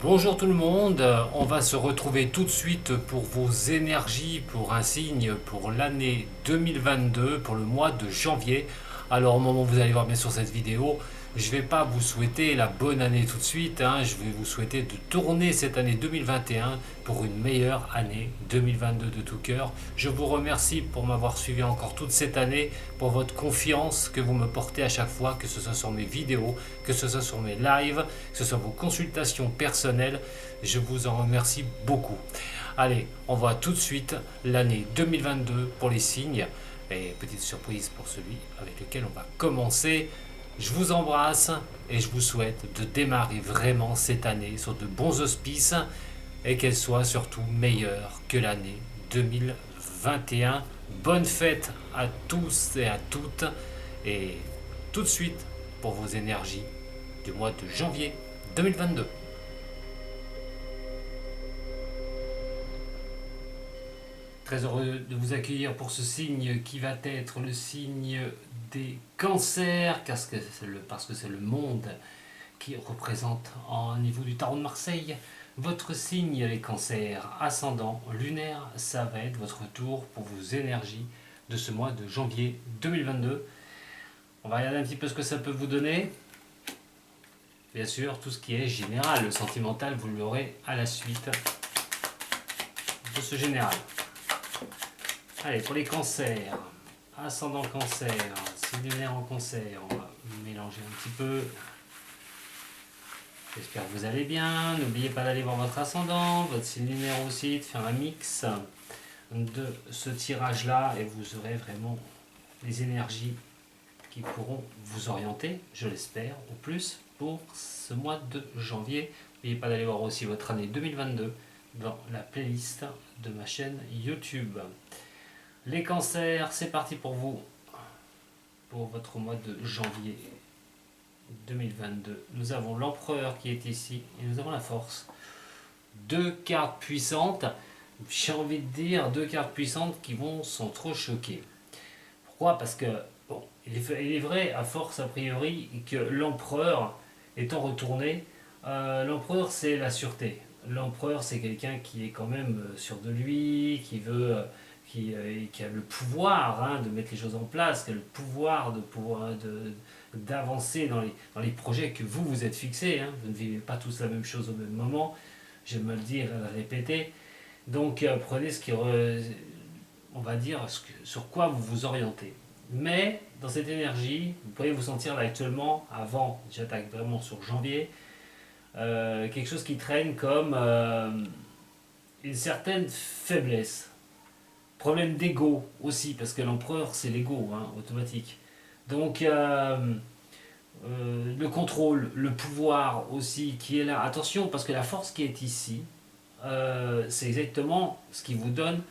Bonjour tout le monde, on va se retrouver tout de suite pour vos énergies, pour un signe pour l'année 2022, pour le mois de janvier. Alors au moment où vous allez voir bien sûr cette vidéo, je ne vais pas vous souhaiter la bonne année tout de suite, je vais vous souhaiter de tourner cette année 2021 pour une meilleure année 2022 de tout cœur. Je vous remercie pour m'avoir suivi encore toute cette année, pour votre confiance que vous me portez à chaque fois, que ce soit sur mes vidéos, que ce soit sur mes lives, que ce soit vos consultations personnelles. Je vous en remercie beaucoup. Allez, on voit tout de suite l'année 2022 pour les signes. Et petite surprise pour celui avec lequel on va commencer. Je vous embrasse et je vous souhaite de démarrer vraiment cette année sur de bons auspices et qu'elle soit surtout meilleure que l'année 2021. Bonne fête à tous et à toutes et tout de suite pour vos énergies du mois de janvier 2022. Très heureux de vous accueillir pour ce signe qui va être le signe des cancers, parce que c'est le monde qui représente au niveau du tarot de Marseille. Votre signe, les cancers, ascendant lunaire, ça va être votre tour pour vos énergies de ce mois de janvier 2022. On va regarder un petit peu ce que ça peut vous donner. Bien sûr, tout ce qui est général, le sentimental, vous l'aurez à la suite de ce général. Allez, pour les cancers, ascendant cancer, signe lunaire en cancer, on va mélanger un petit peu. J'espère que vous allez bien. N'oubliez pas d'aller voir votre ascendant, votre signe lunaire aussi, de faire un mix de ce tirage-là et vous aurez vraiment les énergies qui pourront vous orienter, je l'espère, au plus pour ce mois de janvier. N'oubliez pas d'aller voir aussi votre année 2022 dans la playlist de ma chaîne YouTube. Les cancers, c'est parti pour vous, pour votre mois de janvier 2022. Nous avons l'empereur qui est ici et nous avons la force. Deux cartes puissantes, j'ai envie de dire deux cartes puissantes qui vont s'entrechoquer. Pourquoi? Parce que, bon, il est vrai, à force a priori, que l'empereur étant retourné, l'empereur c'est la sûreté. L'empereur c'est quelqu'un qui est quand même sûr de lui, qui veut... qui a le pouvoir de mettre les choses en place, qui a le pouvoir d'avancer dans les projets que vous êtes fixés. Vous ne vivez pas tous la même chose au même moment, j'aime me le dire et le répéter. Donc prenez ce qui, on va dire, sur quoi vous vous orientez. Mais dans cette énergie, vous pourriez vous sentir là actuellement, avant, j'attaque vraiment sur janvier, quelque chose qui traîne comme une certaine faiblesse. Problème d'ego aussi, parce que l'empereur c'est l'ego, automatique. Donc le contrôle, le pouvoir aussi qui est là. Attention, parce que la force qui est ici, c'est exactement ce qui vous donne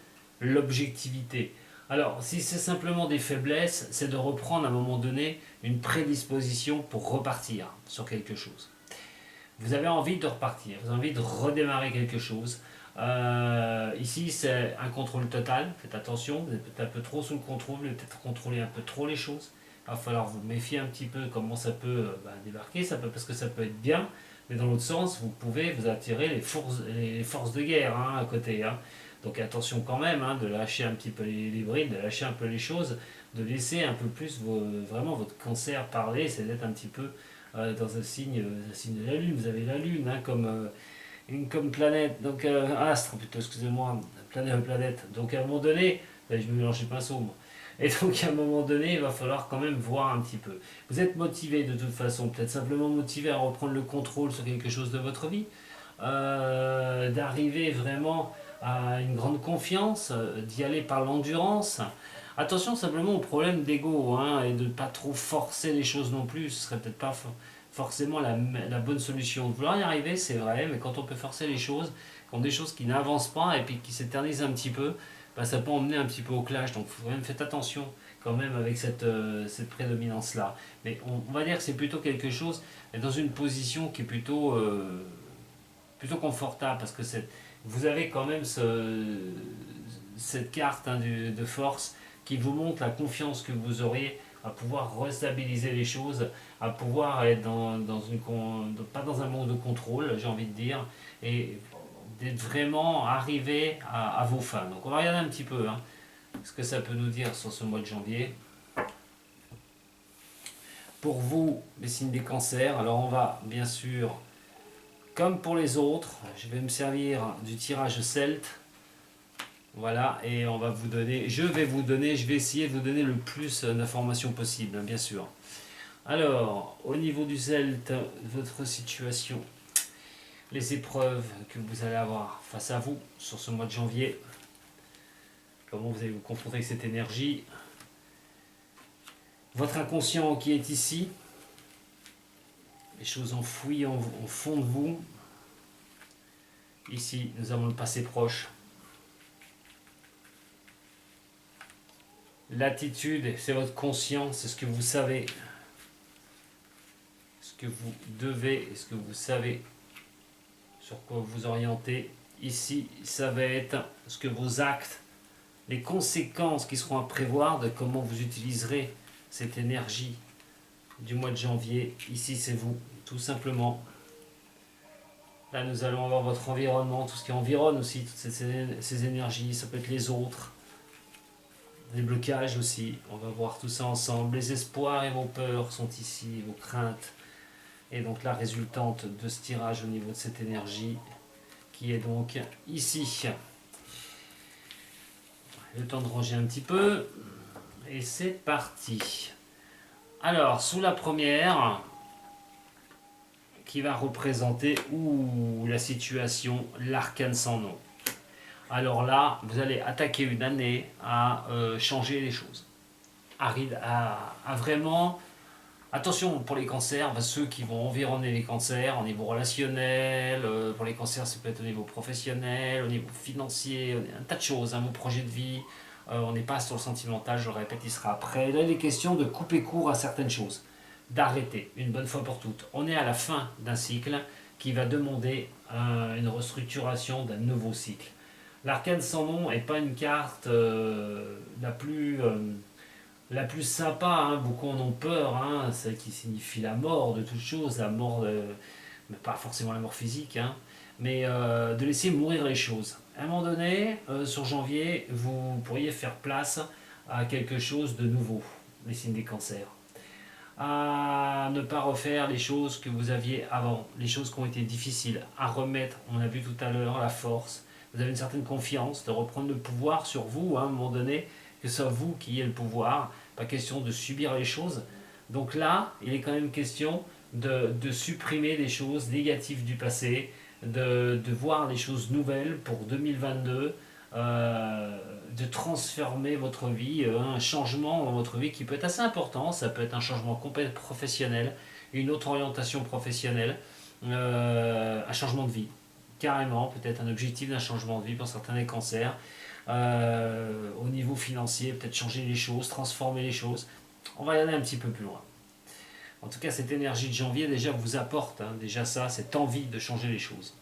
l'objectivité. Alors, si c'est simplement des faiblesses, c'est de reprendre à un moment donné une prédisposition pour repartir sur quelque chose. Vous avez envie de repartir, vous avez envie de redémarrer quelque chose. Ici, c'est un contrôle total. Faites attention, vous êtes peut-être un peu trop sous le contrôle, vous allez peut-être contrôler un peu trop les choses. Il va falloir vous méfier un petit peu comment ça peut débarquer, parce que ça peut être bien, mais dans l'autre sens, vous pouvez vous attirer les forces de guerre à côté. Donc attention quand même de lâcher un petit peu les brides, de lâcher un peu les choses, de laisser un peu plus vraiment votre cancer parler, c'est d'être un petit peu dans un signe de la Lune. Vous avez la Lune comme planète, donc astre plutôt, excusez-moi, planète. Donc à un moment donné, je me mélange les pinceaux moi. Et donc à un moment donné, il va falloir quand même voir un petit peu. Vous êtes motivé de toute façon, peut-être simplement motivé à reprendre le contrôle sur quelque chose de votre vie, d'arriver vraiment à une grande confiance, d'y aller par l'endurance. Attention simplement au problème d'ego, et de ne pas trop forcer les choses non plus, ce serait peut-être pas forcément la bonne solution. Vouloir y arriver, c'est vrai, mais quand on peut forcer les choses, quand des choses qui n'avancent pas et puis qui s'éternisent un petit peu, ça peut emmener un petit peu au clash. Donc faut quand même faire attention quand même avec cette prédominance-là. Mais on va dire que c'est plutôt quelque chose, dans une position qui est plutôt confortable, parce que vous avez quand même cette carte de force qui vous montre la confiance que vous auriez à pouvoir restabiliser les choses, à pouvoir être pas dans un monde de contrôle, j'ai envie de dire, et d'être vraiment arrivé à vos fins. Donc on va regarder un petit peu ce que ça peut nous dire sur ce mois de janvier. Pour vous, les signes des cancers, alors on va bien sûr, comme pour les autres, je vais me servir du tirage celte. Voilà, et on va vous donner, je vais essayer de vous donner le plus d'informations possible, bien sûr. Alors, au niveau du celte, votre situation, les épreuves que vous allez avoir face à vous sur ce mois de janvier, comment vous allez vous confronter avec cette énergie, votre inconscient qui est ici, les choses enfouies au fond de vous. Ici, nous avons le passé proche. L'attitude, c'est votre conscience, c'est ce que vous savez, ce que vous devez et ce que vous savez, sur quoi vous orientez. Ici, ça va être ce que vos actes, les conséquences qui seront à prévoir de comment vous utiliserez cette énergie du mois de janvier. Ici, c'est vous, tout simplement. Là, nous allons avoir votre environnement, tout ce qui environne aussi, toutes ces énergies, ça peut être les autres, les blocages aussi, on va voir tout ça ensemble. Les espoirs et vos peurs sont ici, vos craintes, et donc la résultante de ce tirage au niveau de cette énergie qui est donc ici. Le temps de ranger un petit peu, et c'est parti. Alors, sous la première, qui va représenter la situation, l'arcane sans nom. Alors là, vous allez attaquer une année à changer les choses. À vraiment... Attention pour les cancers, ceux qui vont environner les cancers au niveau relationnel, pour les cancers ça peut être au niveau professionnel, au niveau financier, un tas de choses, vos projets de vie, on n'est pas sur le sentimental, je le répète, il sera après. Là il est question de couper court à certaines choses, d'arrêter une bonne fois pour toutes. On est à la fin d'un cycle qui va demander une restructuration d'un nouveau cycle. L'arcane sans nom n'est pas une carte la plus sympa, beaucoup en ont peur, celle qui signifie la mort de toute chose, la mort, mais pas forcément la mort physique, mais de laisser mourir les choses. À un moment donné, sur janvier, vous pourriez faire place à quelque chose de nouveau, les signes des cancers. À ne pas refaire les choses que vous aviez avant, les choses qui ont été difficiles, à remettre, on a vu tout à l'heure, la force. Vous avez une certaine confiance de reprendre le pouvoir sur vous, à un moment donné, que ce soit vous qui ayez le pouvoir, pas question de subir les choses. Donc là, il est quand même question de supprimer les choses négatives du passé, de voir les choses nouvelles pour 2022, de transformer votre vie, un changement dans votre vie qui peut être assez important. Ça peut être un changement complètement professionnel, une autre orientation professionnelle, un changement de vie, carrément, peut-être un objectif d'un changement de vie pour certains des cancers. Au niveau financier, peut-être changer les choses, transformer les choses. On va y aller un petit peu plus loin. En tout cas, cette énergie de janvier déjà vous apporte déjà ça, cette envie de changer les choses.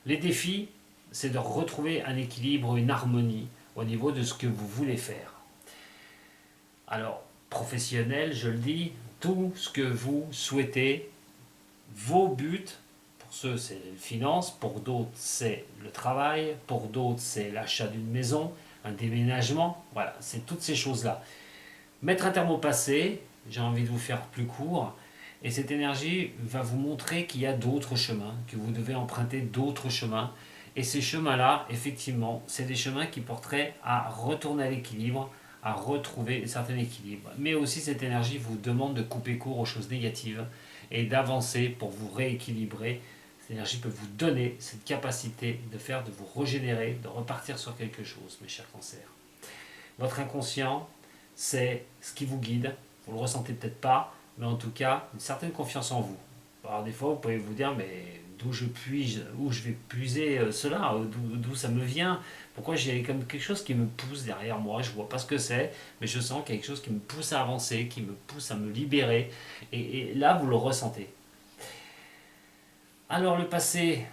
Les défis, c'est de retrouver un équilibre, une harmonie au niveau de ce que vous voulez faire. Alors, professionnel, je le dis, tout ce que vous souhaitez, vos buts. Pour ceux, c'est les finances, pour d'autres, c'est le travail, pour d'autres, c'est l'achat d'une maison, un déménagement, voilà, c'est toutes ces choses-là. Mettre un terme au passé, j'ai envie de vous faire plus court, et cette énergie va vous montrer qu'il y a d'autres chemins, que vous devez emprunter d'autres chemins, et ces chemins-là, effectivement, c'est des chemins qui porteraient à retourner à l'équilibre, à retrouver un certain équilibre. Mais aussi, cette énergie vous demande de couper court aux choses négatives et d'avancer pour vous rééquilibrer. Cette énergie peut vous donner cette capacité de vous régénérer, de repartir sur quelque chose, mes chers cancers. Votre inconscient, c'est ce qui vous guide. Vous le ressentez peut-être pas, mais en tout cas, une certaine confiance en vous. Alors des fois, vous pouvez vous dire, mais où je vais puiser cela, d'où ça me vient, pourquoi j'ai comme quelque chose qui me pousse derrière moi, je vois pas ce que c'est, mais je sens quelque chose qui me pousse à avancer, qui me pousse à me libérer, et là, vous le ressentez. Alors le passé,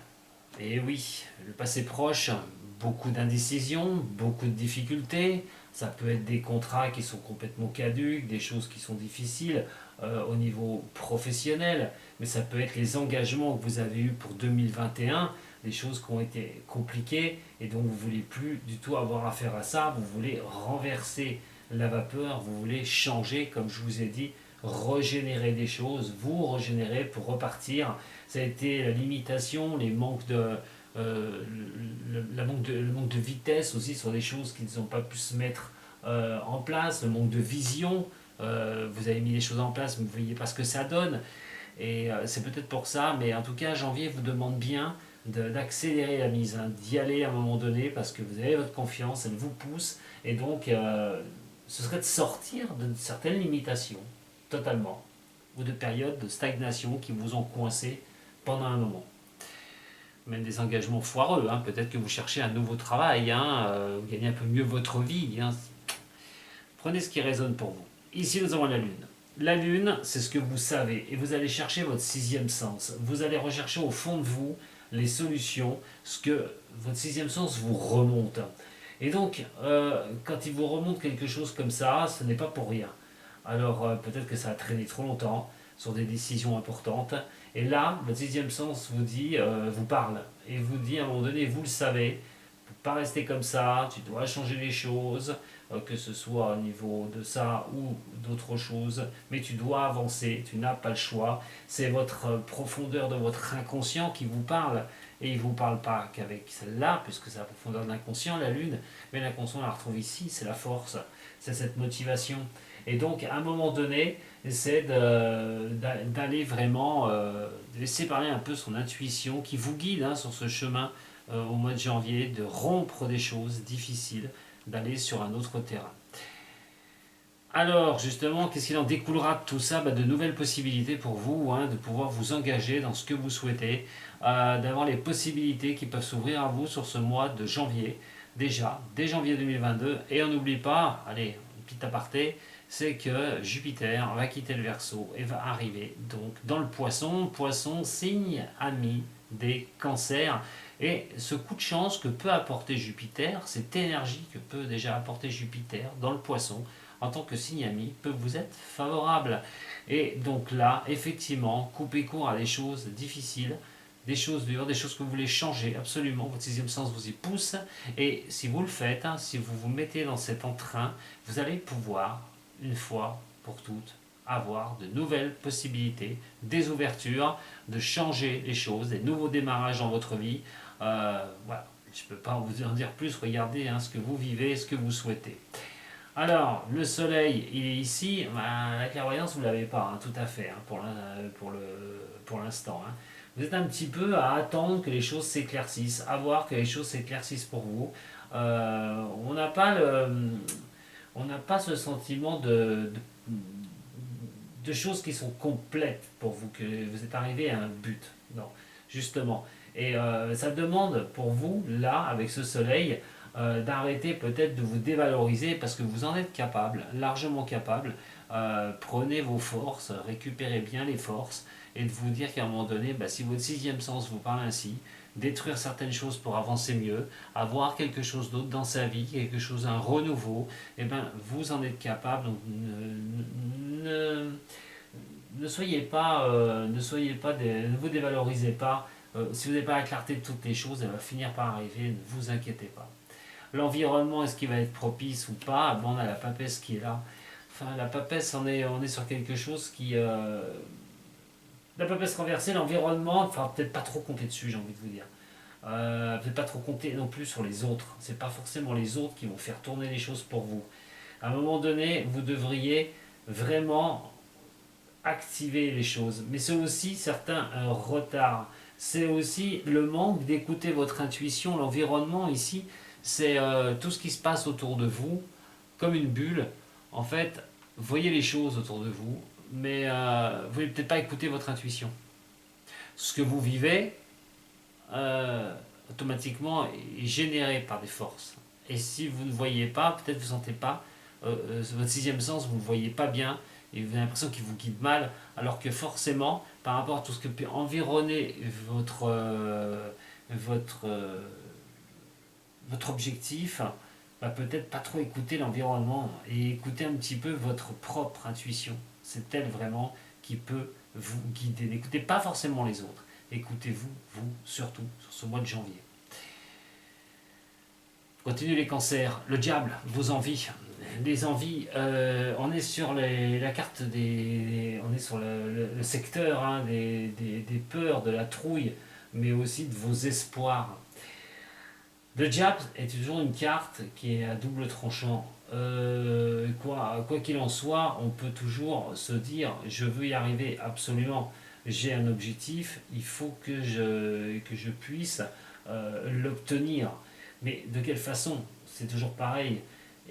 eh oui, le passé proche, beaucoup d'indécision, beaucoup de difficultés, Ça peut être des contrats qui sont complètement caducs, des choses qui sont difficiles au niveau professionnel, mais ça peut être les engagements que vous avez eus pour 2021, des choses qui ont été compliquées et donc vous ne voulez plus du tout avoir affaire à ça, vous voulez renverser la vapeur, vous voulez changer, comme je vous ai dit, régénérer des choses, vous régénérer pour repartir. Ça a été la limitation, les manques de, le manque de vitesse aussi sur des choses qui n'ont pas pu se mettre en place, le manque de vision. Vous avez mis les choses en place, mais vous ne voyez pas ce que ça donne. Et c'est peut-être pour ça, mais en tout cas, janvier vous demande bien d'accélérer la mise, hein, d'y aller à un moment donné, parce que vous avez votre confiance, elle vous pousse, et donc ce serait de sortir de certaines limitations, totalement, ou de périodes de stagnation qui vous ont coincé pendant un moment. Même des engagements foireux, hein. Peut-être que vous cherchez un nouveau travail, hein, vous gagnez un peu mieux votre vie, hein. Prenez ce qui résonne pour vous. Ici, nous avons la Lune. La Lune, c'est ce que vous savez, et vous allez chercher votre sixième sens. Vous allez rechercher au fond de vous les solutions, ce que votre sixième sens vous remonte. Et donc, quand il vous remonte quelque chose comme ça, ce n'est pas pour rien. Alors, peut-être que ça a traîné trop longtemps sur des décisions importantes. Et là, votre sixième sens vous dit, vous parle, et vous dit à un moment donné, vous le savez, ne peux pas rester comme ça, tu dois changer les choses, que ce soit au niveau de ça ou d'autres choses, mais tu dois avancer, tu n'as pas le choix. C'est votre profondeur de votre inconscient qui vous parle, et il ne vous parle pas qu'avec celle-là, puisque c'est la profondeur de l'inconscient, la lune, mais l'inconscient, on la retrouve ici, c'est la force, c'est cette motivation. Et donc, à un moment donné, c'est d'aller vraiment, de laisser parler un peu son intuition qui vous guide, hein, sur ce chemin au mois de janvier, de rompre des choses difficiles, d'aller sur un autre terrain. Alors, justement, qu'est-ce qu'il en découlera de tout ça? De nouvelles possibilités pour vous, hein, de pouvoir vous engager dans ce que vous souhaitez, d'avoir les possibilités qui peuvent s'ouvrir à vous sur ce mois de janvier, déjà, dès janvier 2022. Et on n'oublie pas, allez, une petite aparté, c'est que Jupiter va quitter le Verseau et va arriver donc dans le Poisson. Poisson, signe ami des cancers. Et ce coup de chance que peut apporter Jupiter, cette énergie que peut déjà apporter Jupiter dans le Poisson, en tant que signe ami, peut vous être favorable. Et donc là, effectivement, coupez court à des choses difficiles, des choses dures, des choses que vous voulez changer absolument. Votre sixième sens vous y pousse. Et si vous le faites, hein, si vous vous mettez dans cet entrain, vous allez pouvoir, une fois pour toutes, avoir de nouvelles possibilités, des ouvertures, de changer les choses, des nouveaux démarrages dans votre vie. Voilà, je ne peux pas vous en dire plus, regardez, hein, ce que vous vivez, ce que vous souhaitez. Alors, le soleil, il est ici. La clairvoyance, vous ne l'avez pas, hein, tout à fait, hein, pour l'instant. Hein. Vous êtes un petit peu à attendre que les choses s'éclaircissent, à voir que les choses s'éclaircissent pour vous. On n'a pas ce sentiment de choses qui sont complètes pour vous, que vous êtes arrivé à un but. Non, justement. Et ça demande pour vous, là, avec ce soleil, d'arrêter peut-être de vous dévaloriser parce que vous en êtes capable, largement capable. Prenez vos forces, récupérez bien les forces et de vous dire qu'à un moment donné, si votre sixième sens vous parle ainsi, détruire certaines choses pour avancer mieux, avoir quelque chose d'autre dans sa vie, quelque chose, un renouveau, vous en êtes capable. Donc ne soyez pas, ne vous dévalorisez pas. Si vous n'avez pas la clarté de toutes les choses, elle va finir par arriver, ne vous inquiétez pas. L'environnement, est-ce qu'il va être propice ou pas? On a la papesse qui est là. Enfin, la papesse, on est sur quelque chose qui... la papesse renversée, l'environnement, enfin, peut-être pas trop compter dessus, j'ai envie de vous dire. Peut-être pas trop compter non plus sur les autres. C'est pas forcément les autres qui vont faire tourner les choses pour vous. À un moment donné, vous devriez vraiment activer les choses. Mais c'est aussi certains un retard. C'est aussi le manque d'écouter votre intuition. L'environnement ici, c'est tout ce qui se passe autour de vous, comme une bulle. En fait, voyez les choses autour de vous, mais vous ne voulez peut-être pas écouter votre intuition. Ce que vous vivez, automatiquement, est généré par des forces. Et si vous ne voyez pas, peut-être vous ne sentez pas, votre sixième sens, vous ne le voyez pas bien, et vous avez l'impression qu'il vous guide mal, alors que forcément, par rapport à tout ce que peut environner votre objectif, va peut-être pas trop écouter l'environnement et écouter un petit peu votre propre intuition. C'est elle vraiment qui peut vous guider. N'écoutez pas forcément les autres. Écoutez-vous, vous, surtout, sur ce mois de janvier. Continuez les cancers. Le diable, vos envies. Les envies, on est sur la carte on est sur le secteur hein, des peurs, de la trouille, mais aussi de vos espoirs. Le diable est toujours une carte qui est à double tranchant. Quoi qu'il en soit, on peut toujours se dire je veux y arriver absolument. J'ai un objectif, il faut que je puisse l'obtenir. Mais de quelle façon? C'est toujours pareil.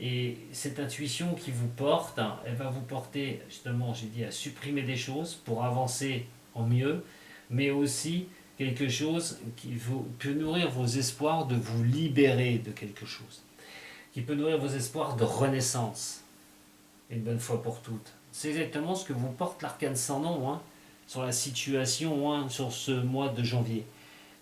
Et cette intuition qui vous porte, elle va vous porter justement, j'ai dit, à supprimer des choses pour avancer en mieux, mais aussi quelque chose peut nourrir vos espoirs de vous libérer de quelque chose, qui peut nourrir vos espoirs de renaissance, une bonne fois pour toutes. C'est exactement ce que vous porte l'arcane sans nom, hein, sur la situation, hein, sur ce mois de janvier.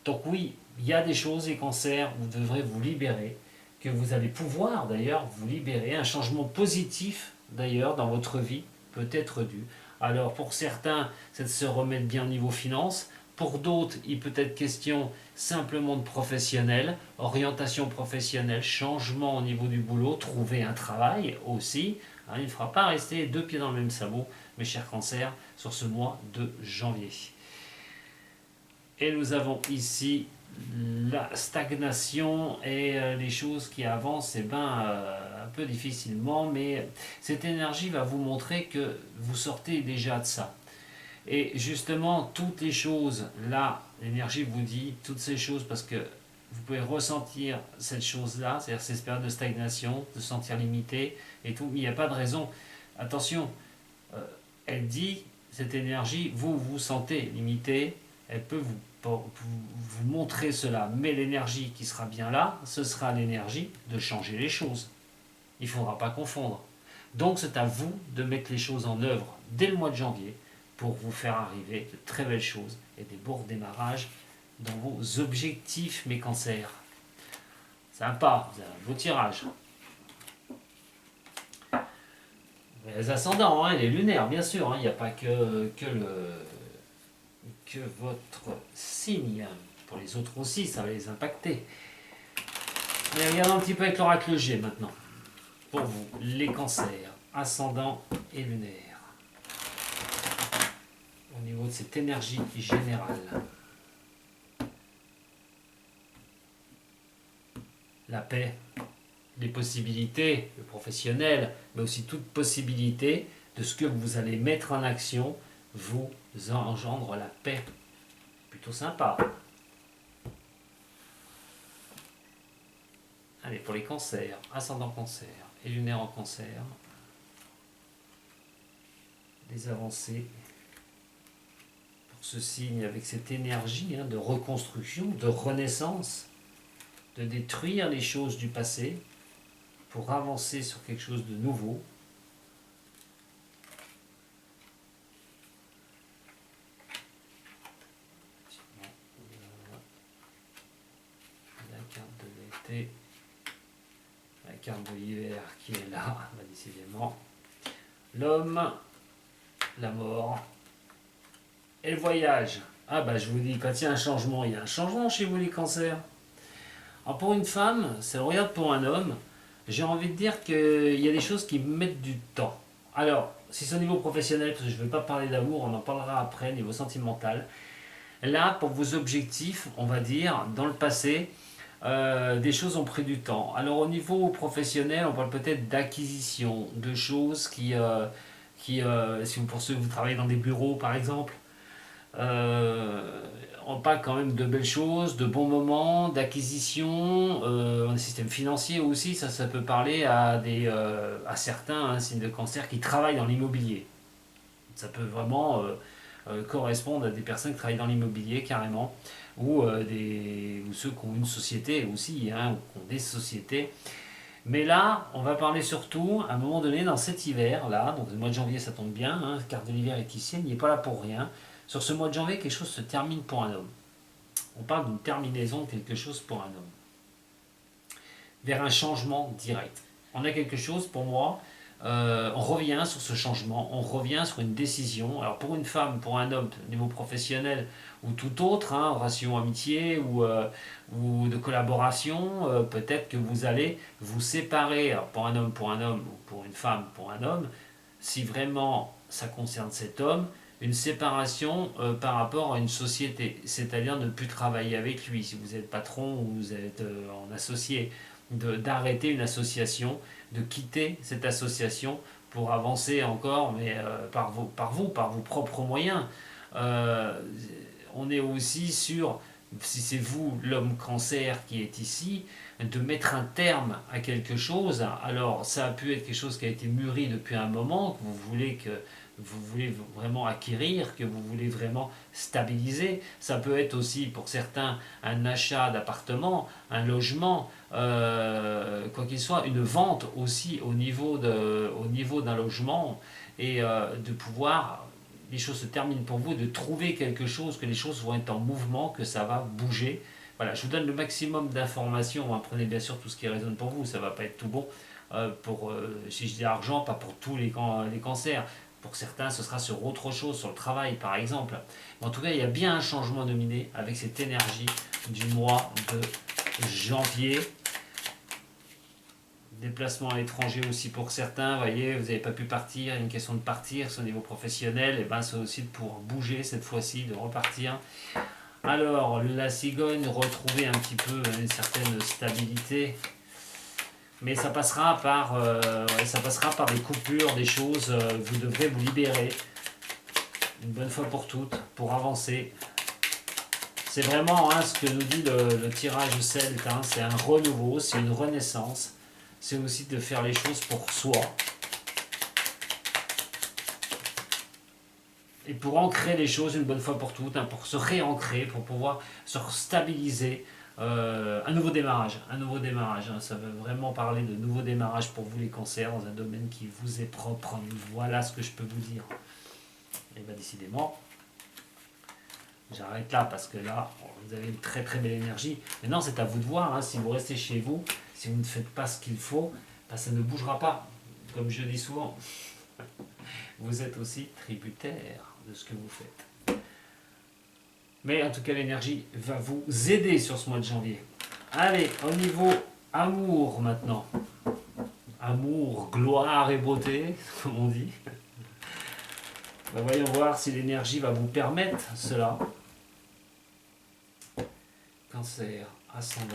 Donc oui, il y a des choses, les cancers, vous devrez vous libérer, que vous allez pouvoir d'ailleurs vous libérer, un changement positif d'ailleurs dans votre vie peut être dû. Alors pour certains, c'est de se remettre bien au niveau finance. Pour d'autres, il peut être question simplement de professionnel, orientation professionnelle, changement au niveau du boulot, trouver un travail aussi. Hein, il ne fera pas rester deux pieds dans le même sabot, mes chers cancers, sur ce mois de janvier. Et nous avons ici la stagnation et les choses qui avancent un peu difficilement, mais cette énergie va vous montrer que vous sortez déjà de ça. Et justement, toutes les choses, là, l'énergie vous dit toutes ces choses parce que vous pouvez ressentir cette chose-là, c'est-à-dire ces périodes de stagnation, de se sentir limité et tout. Il n'y a pas de raison. Attention, elle dit, cette énergie, vous vous sentez limité, elle peut vous montrer cela. Mais l'énergie qui sera bien là, ce sera l'énergie de changer les choses. Il ne faudra pas confondre. Donc c'est à vous de mettre les choses en œuvre dès le mois de janvier pour vous faire arriver de très belles choses et des beaux redémarrages dans vos objectifs, mes cancers. Sympa, vous avez vos tirages. Les ascendants, hein, les lunaires, bien sûr, il n'y a pas que votre signe. Pour les autres aussi, ça va les impacter. Mais regardons un petit peu avec l'oracle G maintenant. Pour vous, les cancers, ascendants et lunaires. Au niveau de cette énergie générale. La paix, les possibilités, le professionnel, mais aussi toute possibilité de ce que vous allez mettre en action vous engendre la paix. Plutôt sympa. Allez, pour les cancers, ascendant cancer et lunaire en cancer, des avancées pour ce signe avec cette énergie de reconstruction, de renaissance, de détruire les choses du passé pour avancer sur quelque chose de nouveau. La carte de l'été, la carte de l'hiver qui est là, décidément. L'homme, la mort et le voyage. Ah bah je vous dis, quand il y a un changement, il y a un changement chez vous les cancers. Alors pour une femme, ça le regarde pour un homme, j'ai envie de dire qu'il y a des choses qui mettent du temps. Alors, si c'est au niveau professionnel, parce que je ne vais pas parler d'amour, on en parlera après, niveau sentimental. Là, pour vos objectifs, on va dire, dans le passé, des choses ont pris du temps. Alors au niveau professionnel, on parle peut-être d'acquisition, de choses si pour ceux que vous travaillez dans des bureaux par exemple, on parle quand même de belles choses, de bons moments, d'acquisition, un système financier aussi, ça peut parler à certains signes de cancer qui travaillent dans l'immobilier. Ça peut vraiment correspondre à des personnes qui travaillent dans l'immobilier carrément, ou ceux qui ont une société aussi, ou qui ont des sociétés. Mais là, on va parler surtout, à un moment donné, dans cet hiver-là, donc le mois de janvier ça tombe bien, carte de l'hiver est ici, il n'est pas là pour rien. Sur ce mois de janvier, quelque chose se termine pour un homme. On parle d'une terminaison de quelque chose pour un homme. vers un changement direct. On a quelque chose, pour moi, on revient sur ce changement, on revient sur une décision. Alors pour une femme, pour un homme, au niveau professionnel ou tout autre, hein, relation amitié ou de collaboration, peut-être que vous allez vous séparer. Alors pour un homme, ou pour une femme, pour un homme, si vraiment ça concerne cet homme, une séparation par rapport à une société, c'est-à-dire ne plus travailler avec lui, si vous êtes patron ou vous êtes en associé, d'arrêter une association, de quitter cette association pour avancer encore, mais par vos propres moyens. Euh, on est aussi sur, si c'est vous, l'homme cancer qui est ici, de mettre un terme à quelque chose. Alors, ça a pu être quelque chose qui a été mûri depuis un moment, que vous voulez vraiment acquérir, que vous voulez vraiment stabiliser. Ça peut être aussi pour certains un achat d'appartement, un logement, quoi qu'il soit, une vente aussi au niveau d'un logement et de pouvoir, les choses se terminent pour vous, de trouver quelque chose, que les choses vont être en mouvement, que ça va bouger. Voilà, je vous donne le maximum d'informations. Hein. Prenez bien sûr tout ce qui résonne pour vous, ça ne va pas être tout bon. Si je dis argent, pas pour tous les cancers. Pour certains, ce sera sur autre chose, sur le travail par exemple. Mais en tout cas, il y a bien un changement nominé avec cette énergie du mois de janvier. Déplacement à l'étranger aussi pour certains, vous voyez, vous n'avez pas pu partir, il y a une question de partir, c'est au niveau professionnel, et ben c'est aussi pour bouger cette fois-ci, de repartir. Alors, la cigogne, retrouver un petit peu une certaine stabilité, mais ça passera par des coupures, des choses, vous devrez vous libérer une bonne fois pour toutes, pour avancer. C'est vraiment hein, ce que nous dit le tirage celte, hein, c'est un renouveau, c'est une renaissance, c'est aussi de faire les choses pour soi. Et pour ancrer les choses une bonne fois pour toutes, hein, pour se réancrer, pour pouvoir se stabiliser, un nouveau démarrage, hein, ça veut vraiment parler de nouveau démarrage pour vous les cancers dans un domaine qui vous est propre. Voilà ce que je peux vous dire. Et bien décidément, j'arrête là parce que là, vous avez une très très belle énergie. Maintenant, c'est à vous de voir. Hein, si vous restez chez vous, si vous ne faites pas ce qu'il faut, ben, ça ne bougera pas. Comme je dis souvent, vous êtes aussi tributaire de ce que vous faites. Mais en tout cas, l'énergie va vous aider sur ce mois de janvier. Allez, au niveau amour maintenant. Amour, gloire et beauté, comme on dit. Ben, voyons voir si l'énergie va vous permettre cela. Cancer, ascendant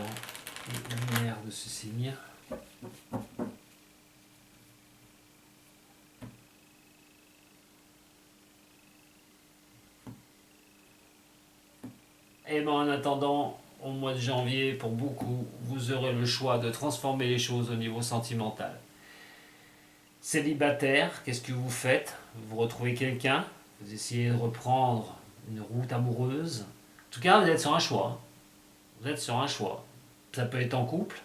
et lumière de ce signe. Et bien en attendant, au mois de janvier, pour beaucoup, vous aurez le choix de transformer les choses au niveau sentimental. Célibataire, qu'est-ce que vous faites? Vous retrouvez quelqu'un, vous essayez de reprendre une route amoureuse. En tout cas, vous êtes sur un choix. Vous êtes sur un choix. Ça peut être en couple,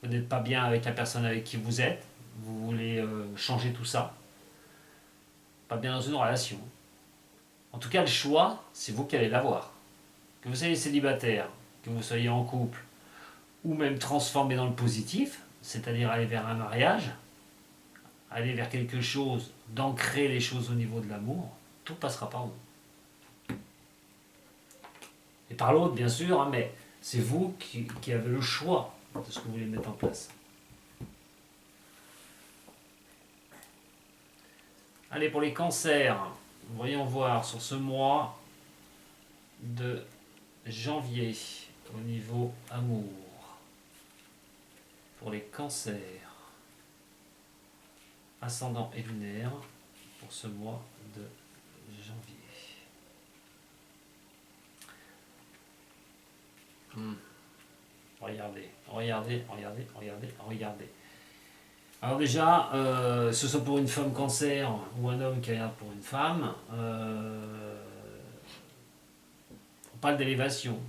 vous n'êtes pas bien avec la personne avec qui vous êtes, vous voulez changer tout ça. Pas bien dans une relation. En tout cas, le choix, c'est vous qui allez l'avoir. Que vous soyez célibataire, que vous soyez en couple, ou même transformé dans le positif, c'est-à-dire aller vers un mariage, aller vers quelque chose, d'ancrer les choses au niveau de l'amour, tout passera par vous. Et par l'autre, bien sûr, hein, mais c'est vous qui avez le choix de ce que vous voulez mettre en place. Allez, pour les cancers, voyons voir sur ce mois de janvier au niveau amour. Pour les cancers, ascendant et lunaire, pour ce mois de janvier. Regardez. Alors déjà, ce soit pour une femme cancer ou un homme qui regarde pour une femme, on parle d'élévation.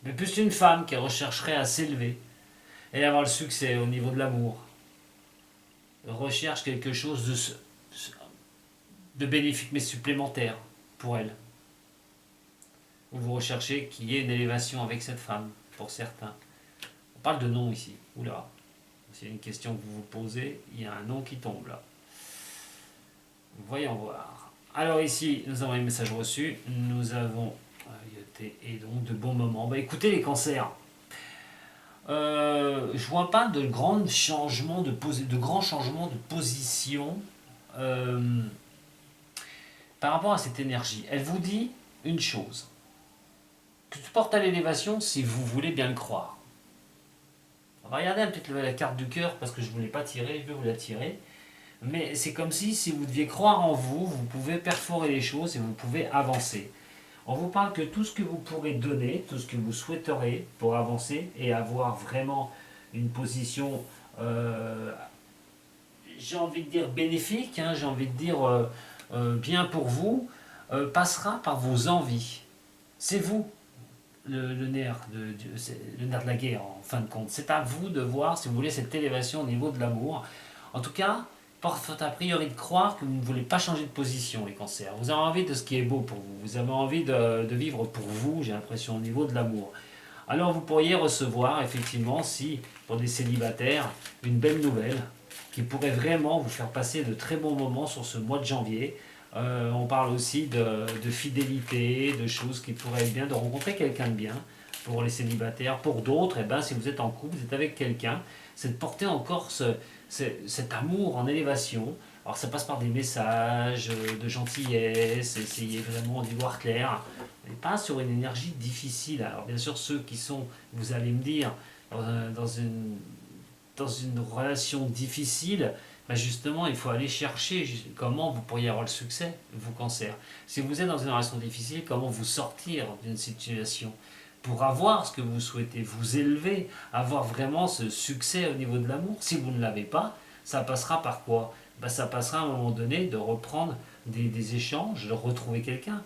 Mais plus une femme qui rechercherait à s'élever et avoir le succès au niveau de l'amour, recherche quelque chose de bénéfique mais supplémentaire pour elle. Ou vous recherchez qu'il y ait une élévation avec cette femme, pour certains. On parle de nom ici. Oula. S'il y a une question que vous vous posez, il y a un nom qui tombe là. Voyons voir. Alors ici, nous avons les messages reçus. Nous avons et donc de bons moments. Bah écoutez les cancers. Je vois pas de grands changements de position euh, par rapport à cette énergie. Elle vous dit une chose. Que tu portes à l'élévation si vous voulez bien le croire. On va regarder un petit peu la carte du cœur parce que je ne vous l'ai pas tirée, je vais vous la tirer. Mais c'est comme si vous deviez croire en vous, vous pouvez perforer les choses et vous pouvez avancer. On vous parle que tout ce que vous pourrez donner, tout ce que vous souhaiterez pour avancer et avoir vraiment une position, j'ai envie de dire bénéfique, hein, j'ai envie de dire bien pour vous, passera par vos envies. C'est vous le nerf le nerf de la guerre en fin de compte. C'est à vous de voir si vous voulez cette élévation au niveau de l'amour. En tout cas, porte a priori de croire que vous ne voulez pas changer de position, les cancers. Vous avez envie de ce qui est beau pour vous. Vous avez envie de vivre pour vous, j'ai l'impression, au niveau de l'amour. Alors vous pourriez recevoir, effectivement, si, pour des célibataires, une belle nouvelle qui pourrait vraiment vous faire passer de très bons moments sur ce mois de janvier. On parle aussi de fidélité, de choses qui pourraient être bien, de rencontrer quelqu'un de bien pour les célibataires. Pour d'autres, eh ben, si vous êtes en couple, vous êtes avec quelqu'un, c'est de porter encore cet amour en élévation. Alors ça passe par des messages de gentillesse, essayer vraiment d'y voir clair, mais pas sur une énergie difficile. Alors bien sûr, ceux qui sont, vous allez me dire, dans une relation difficile, ben justement, il faut aller chercher comment vous pourriez avoir le succès, vous cancer. Si vous êtes dans une relation difficile, comment vous sortir d'une situation pour avoir ce que vous souhaitez, vous élever, avoir vraiment ce succès au niveau de l'amour. Si vous ne l'avez pas, ça passera par quoi? Ben, ça passera à un moment donné de reprendre des échanges, de retrouver quelqu'un.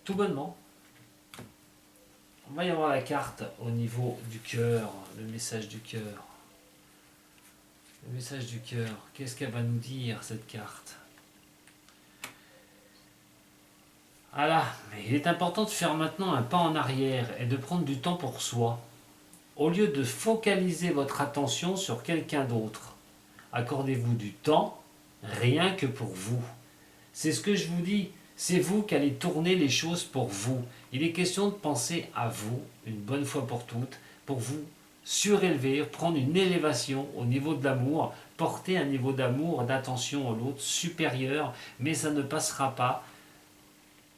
Tout bonnement. On va y avoir la carte au niveau du cœur, le message du cœur. Le message du cœur, qu'est-ce qu'elle va nous dire cette carte? Voilà, mais il est important de faire maintenant un pas en arrière et de prendre du temps pour soi. Au lieu de focaliser votre attention sur quelqu'un d'autre, accordez-vous du temps rien que pour vous. C'est ce que je vous dis, c'est vous qui allez tourner les choses pour vous. Il est question de penser à vous, une bonne fois pour vous surélever, prendre une élévation au niveau de l'amour, porter un niveau d'amour, d'attention à l'autre supérieur, mais ça ne passera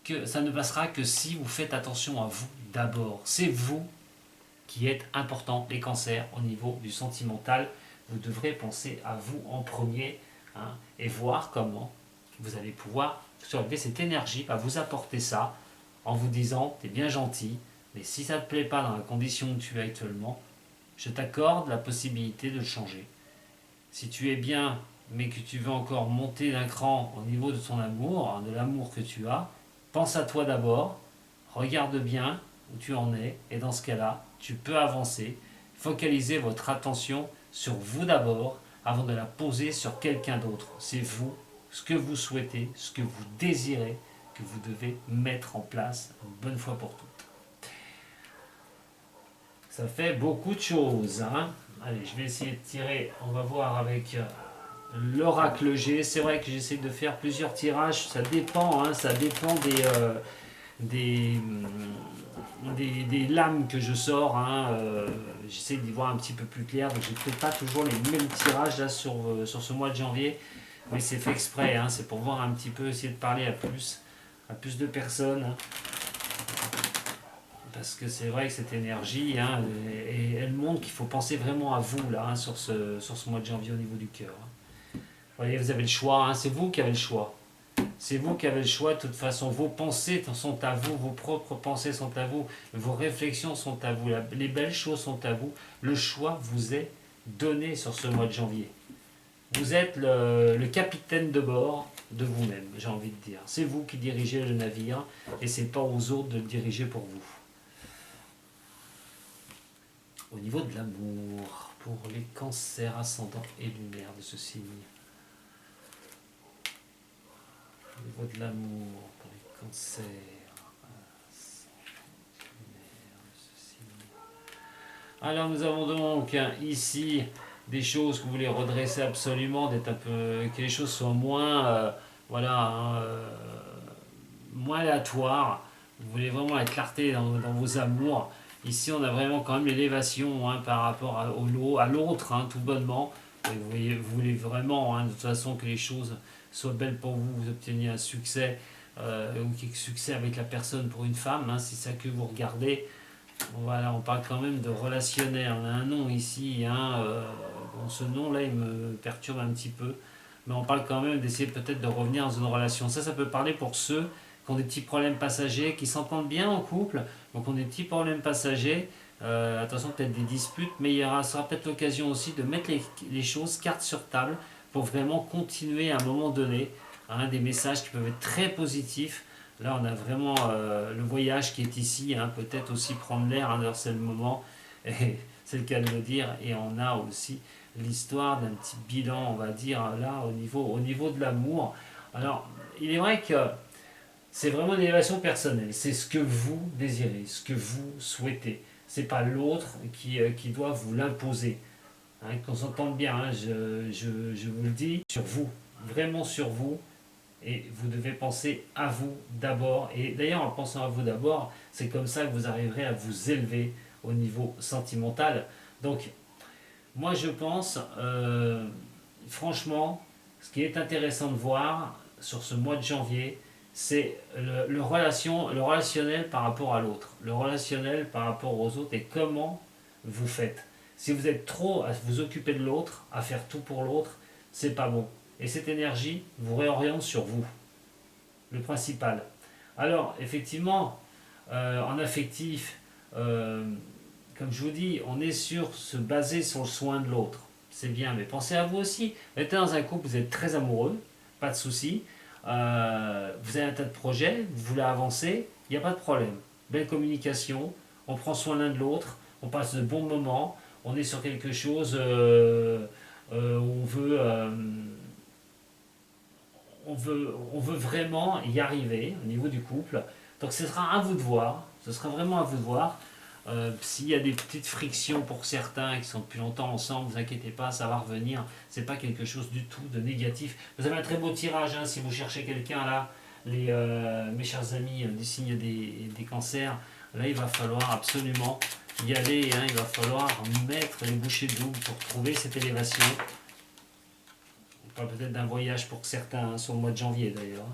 que si vous faites attention à vous d'abord. C'est vous qui êtes important, les cancers, au niveau du sentimental. Vous devrez penser à vous en premier, hein, et voir comment vous allez pouvoir surlever cette énergie, à vous apporter ça en vous disant t'es bien gentil, mais si ça ne te plaît pas dans la condition où tu es actuellement, je t'accorde la possibilité de le changer. Si tu es bien, mais que tu veux encore monter d'un cran au niveau de ton amour, hein, de l'amour que tu as, pense à toi d'abord, regarde bien où tu en es, et dans ce cas-là, tu peux avancer, focaliser votre attention sur vous d'abord, avant de la poser sur quelqu'un d'autre. C'est vous, ce que vous souhaitez, ce que vous désirez, que vous devez mettre en place une bonne fois pour toutes. Ça fait beaucoup de choses, hein. Allez, je vais essayer de tirer, on va voir avec l'oracle G. C'est vrai que j'essaie de faire plusieurs tirages, ça dépend, hein, ça dépend des, des lames que je sors, hein. J'essaie d'y voir un petit peu plus clair, donc j'ai peut-être pas toujours les mêmes tirages là sur ce mois de janvier, mais c'est fait exprès, hein, c'est pour voir un petit peu, essayer de parler à plus de personnes, hein. Parce que c'est vrai que cette énergie, hein, elle montre qu'il faut penser vraiment à vous là, hein, sur ce mois de janvier au niveau du cœur. Vous voyez, vous avez le choix, hein, c'est vous qui avez le choix. C'est vous qui avez le choix, de toute façon. Vos pensées sont à vous, vos propres pensées sont à vous, vos réflexions sont à vous, les belles choses sont à vous. Le choix vous est donné sur ce mois de janvier. Vous êtes le capitaine de bord de vous-même, j'ai envie de dire. C'est vous qui dirigez le navire et c'est pas aux autres de le diriger pour vous. Au niveau de l'amour, pour les cancers ascendants et lunaires de ce signe. Au niveau de l'amour, pour les cancers ascendants et lunaires de ce signe. Alors nous avons donc ici des choses que vous voulez redresser absolument, d'être un peu, que les choses soient moins, voilà, hein, moins aléatoires. Vous voulez vraiment la clarté dans vos amours. Ici, on a vraiment quand même l'élévation, hein, par rapport à l'autre, hein, tout bonnement. Et vous voulez vraiment, hein, de toute façon, que les choses soient belles pour vous, vous obteniez un succès, ou quelque succès avec la personne pour une femme, hein, c'est ça que vous regardez. Voilà, on parle quand même de relationnel. On a un nom ici, hein, bon, ce nom-là, il me perturbe un petit peu. Mais on parle quand même d'essayer peut-être de revenir dans une relation. Ça peut parler pour ceux qui ont des petits problèmes passagers, qui s'entendent bien en couple, donc qui ont des petits problèmes passagers. Attention, peut-être des disputes, mais sera peut-être l'occasion aussi de mettre les choses carte sur table pour vraiment continuer à un moment donné, hein, des messages qui peuvent être très positifs. Là, on a vraiment le voyage qui est ici, hein, peut-être aussi prendre l'air, hein, c'est le moment, et c'est le cas de le dire. Et on a aussi l'histoire d'un petit bilan, on va dire, là, au niveau de l'amour. Alors, il est vrai que c'est vraiment une élévation personnelle, c'est ce que vous désirez, ce que vous souhaitez. C'est pas l'autre qui doit vous l'imposer. Hein, qu'on s'entende bien, hein, je vous le dis, sur vous, vraiment sur vous, et vous devez penser à vous d'abord. Et d'ailleurs, en pensant à vous d'abord, c'est comme ça que vous arriverez à vous élever au niveau sentimental. Donc, moi, je pense, franchement, ce qui est intéressant de voir sur ce mois de janvier, c'est le relationnel par rapport à l'autre, le relationnel par rapport aux autres et comment vous faites. Si vous êtes trop à vous occuper de l'autre, à faire tout pour l'autre, c'est pas bon. Et cette énergie vous réoriente sur vous, le principal. Alors, effectivement, en affectif, euh, comme je vous dis, on est sur se baser sur le soin de l'autre. C'est bien, mais pensez à vous aussi. Vous êtes dans un couple, vous êtes très amoureux, pas de souci. Vous avez un tas de projets, vous voulez avancer, il n'y a pas de problème. Belle communication, on prend soin l'un de l'autre, on passe de bons moments, on est sur quelque chose où on veut vraiment y arriver au niveau du couple. Donc ce sera à vous de voir, ce sera vraiment à vous de voir. S'il y a des petites frictions pour certains qui sont depuis longtemps ensemble, ne vous inquiétez pas, ça va revenir. C'est pas quelque chose du tout de négatif. Vous avez un très beau tirage, hein, si vous cherchez quelqu'un là, mes chers amis du signe des cancers. Là, il va falloir absolument y aller, hein, il va falloir mettre les bouchées doubles pour trouver cette élévation. On parle peut-être d'un voyage pour certains, hein, sur le mois de janvier d'ailleurs.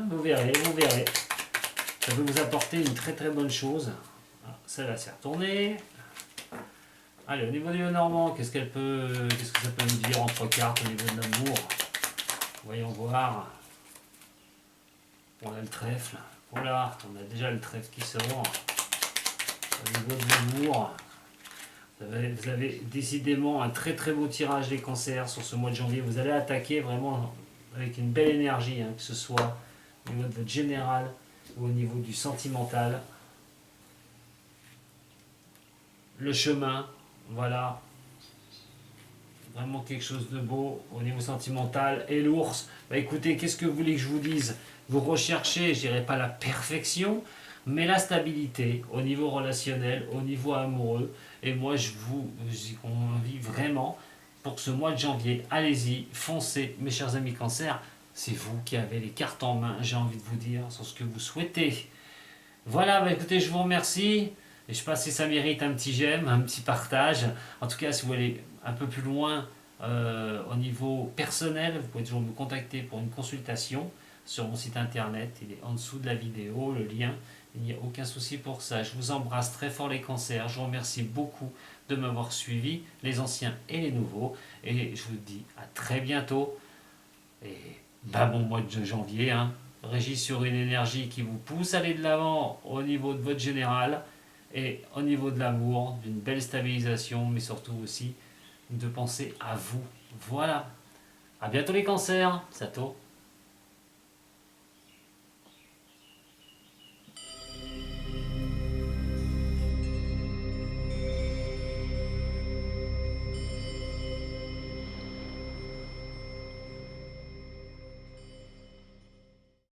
Vous verrez, vous verrez. Ça peut vous apporter une très très bonne chose. Ah, celle-là s'est retournée. Allez, au niveau du Normand, qu'est-ce que ça peut nous dire en trois cartes au niveau de l'amour? Voyons voir. On a le trèfle. Voilà, on a déjà le trèfle qui sort. Au niveau de l'amour, vous avez décidément un très très beau tirage des cancers sur ce mois de janvier. Vous allez attaquer vraiment avec une belle énergie, hein, que ce soit au niveau de votre général ou au niveau du sentimental. Le chemin, voilà, vraiment quelque chose de beau au niveau sentimental. Et l'ours, bah écoutez, qu'est-ce que vous voulez que je vous dise? Vous recherchez, je dirais pas la perfection, mais la stabilité au niveau relationnel, au niveau amoureux. Et moi, je vous invite vraiment pour ce mois de janvier. Allez-y, foncez, mes chers amis cancer. C'est vous qui avez les cartes en main, j'ai envie de vous dire, sur ce que vous souhaitez. Voilà, bah écoutez, je vous remercie. Et je sais pas si ça mérite un petit j'aime, un petit partage. En tout cas, si vous voulez aller un peu plus loin au niveau personnel, vous pouvez toujours me contacter pour une consultation sur mon site internet. Il est en dessous de la vidéo, le lien. Il n'y a aucun souci pour ça. Je vous embrasse très fort les cancers. Je vous remercie beaucoup de m'avoir suivi, les anciens et les nouveaux. Et je vous dis à très bientôt. Et bon mois de janvier, hein, régi sur une énergie qui vous pousse à aller de l'avant au niveau de votre général et au niveau de l'amour, d'une belle stabilisation, mais surtout aussi de penser à vous. Voilà. À bientôt les cancers. Sato.